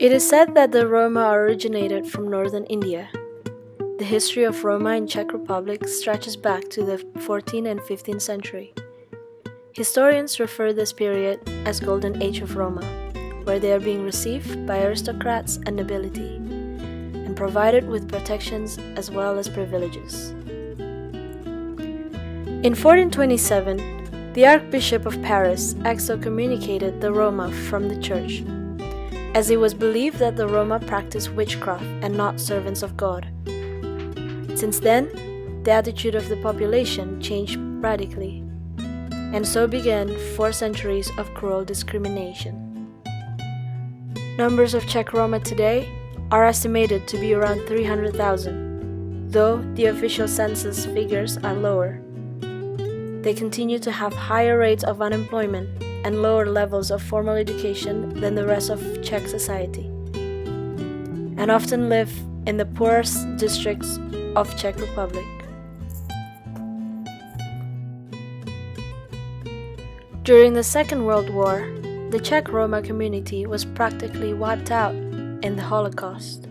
It is said that the Roma originated from northern India. The history of Roma in Czech Republic stretches back to the 14th and 15th century. Historians refer this period as Golden Age of Roma, where they are being received by aristocrats and nobility, and provided with protections as well as privileges. In 1427, the Archbishop of Paris excommunicated the Roma from the church, as it was believed that the Roma practiced witchcraft and not servants of God. Since then, the attitude of the population changed radically, and so began 4 centuries of cruel discrimination. Numbers of Czech Roma today are estimated to be around 300,000, though the official census figures are lower. They continue to have higher rates of unemployment and lower levels of formal education than the rest of Czech society, and often live in the poorest districts of Czech Republic. During the Second World War, the Czech Roma community was practically wiped out in the Holocaust.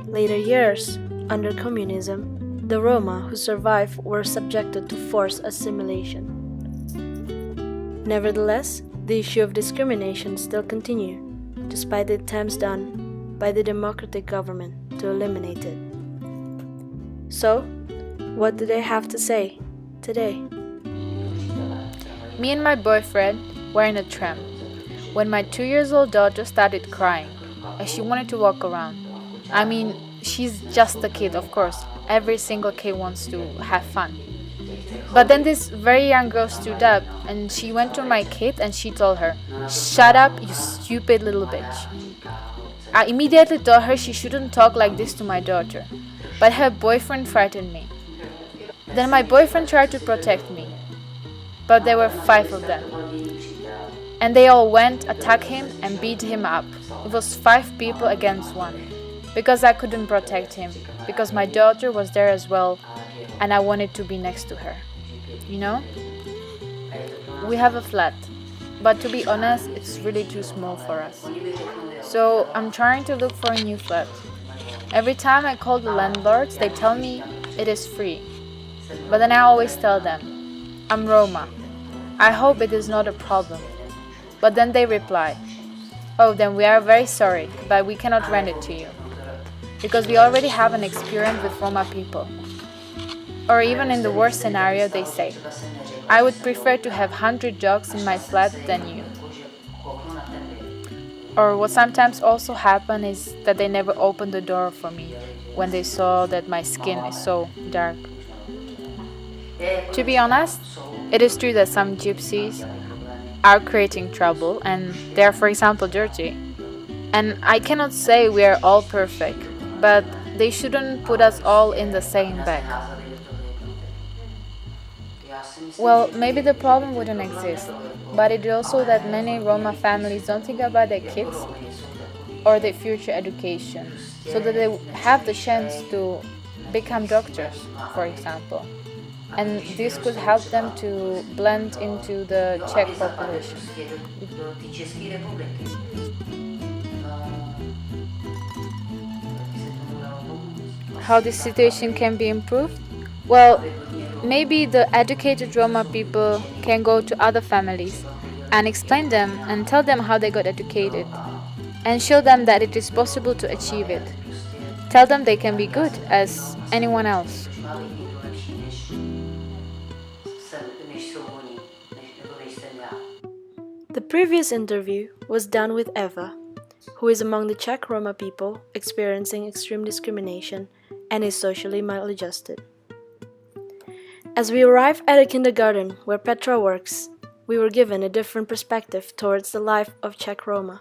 Later years, under communism, the Roma who survived were subjected to forced assimilation. Nevertheless, the issue of discrimination still continues, despite the attempts done by the democratic government to eliminate it. So, what do they have to say today? Me and my boyfriend were in a tram when my 2-year-old daughter started crying and she wanted to walk around. I mean, she's just a kid, of course. Every single kid wants to have fun. But then this very young girl stood up and she went to my kid and she told her, "Shut up, you stupid little bitch." I immediately told her she shouldn't talk like this to my daughter, but her boyfriend frightened me. Then my boyfriend tried to protect me, but there were 5 of them. And they all went, attacked him and beat him up. It was 5 people against 1, because I couldn't protect him, because my daughter was there as well and I wanted to be next to her. You know? We have a flat, but to be honest, it's really too small for us. So I'm trying to look for a new flat. Every time I call the landlords, they tell me it is free. But then I always tell them, "I'm Roma. I hope it is not a problem." But then they reply, "Oh, then we are very sorry, but we cannot rent it to you, because we already have an experience with Roma people." Or even in the worst scenario, they say, "I would prefer to have 100 dogs in my flat than you." Or what sometimes also happen is that they never open the door for me when they saw that my skin is so dark. To be honest, it is true that some gypsies are creating trouble and they are, for example, dirty. And I cannot say we are all perfect, but they shouldn't put us all in the same bag. Well, maybe the problem wouldn't exist, but it is also that many Roma families don't think about their kids or their future education, so that they have the chance to become doctors, for example. And this could help them to blend into the Czech population. How this situation can be improved? Well, maybe the educated Roma people can go to other families and explain them and tell them how they got educated and show them that it is possible to achieve it. Tell them they can be good as anyone else. The previous interview was done with Eva, who is among the Czech Roma people experiencing extreme discrimination and is socially maladjusted. As we arrived at a kindergarten where Petra works, we were given a different perspective towards the life of Czech Roma.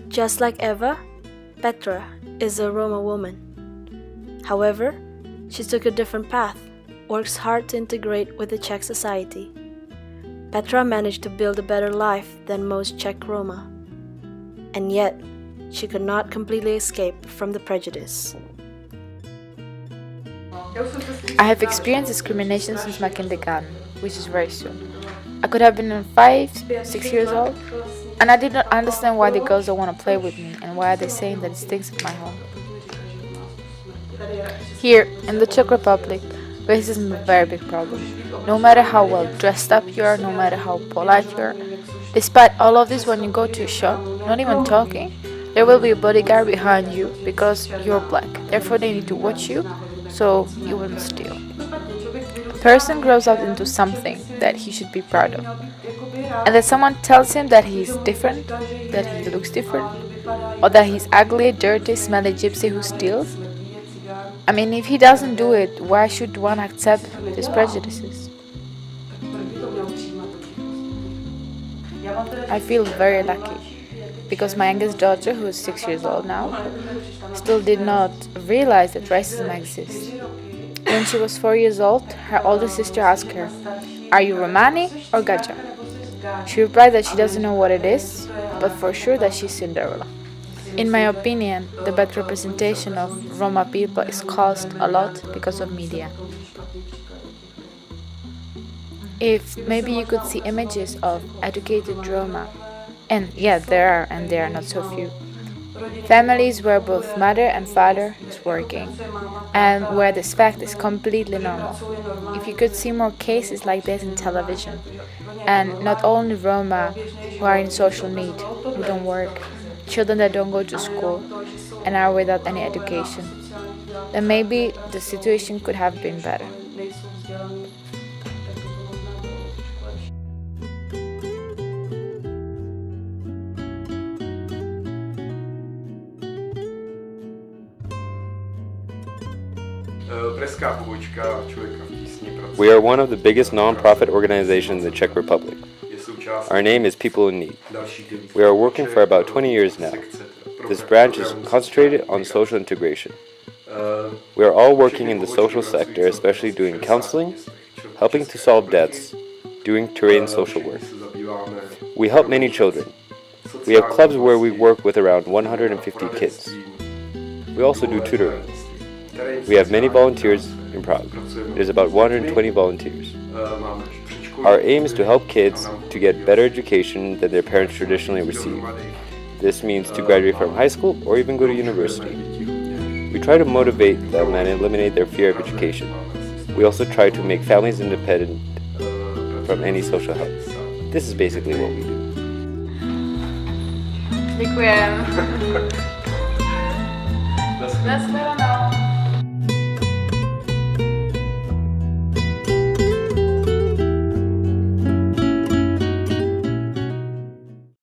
Just like Eva, Petra is a Roma woman. However, she took a different path, works hard to integrate with the Czech society. Petra managed to build a better life than most Czech Roma, and yet she could not completely escape from the prejudice. I have experienced discrimination since my kindergarten, which is very soon. I could have been 5, 6 years old, And I did not understand why the girls don't want to play with me and why are they saying that it stinks at my home. Here, in the Czech Republic, racism is a very big problem. No matter how well dressed up you are, no matter how polite you are, despite all of this, when you go to a shop, not even talking, there will be a bodyguard behind you because you're black. Therefore, they need to watch you so you won't steal. A person grows up into something that he should be proud of. And that someone tells him that he's different, that he looks different, or that he's ugly, dirty, smelly gypsy who steals. I mean, if he doesn't do it, why should one accept his prejudices? I feel very lucky because my youngest daughter, who is 6 years old now, still did not realize that racism exists. When she was 4 years old, her older sister asked her, "Are you Romani or Gaja?" She replied that she doesn't know what it is, but for sure that she's Cinderella. In my opinion, the bad representation of Roma people is caused a lot because of media. If maybe you could see images of educated Roma, and yeah, there are, and there are not so few. Families where both mother and father is working, and where this fact is completely normal. If you could see more cases like this in television, and not only Roma who are in social need, who don't work, children that don't go to school, and are without any education, then maybe the situation could have been better. We are one of the biggest non-profit organizations in the Czech Republic. Our name is People in Need. We are working for about 20 years now. This branch is concentrated on social integration. We are all working in the social sector, especially doing counseling, helping to solve debts, doing terrain social work. We help many children. We have clubs where we work with around 150 kids. We also do tutoring. We have many volunteers in Prague. There's about 120 volunteers. Our aim is to help kids to get better education than their parents traditionally receive. This means to graduate from high school or even go to university. We try to motivate them and eliminate their fear of education. We also try to make families independent from any social help. This is basically what we do. Děkujeme. Nashledanou.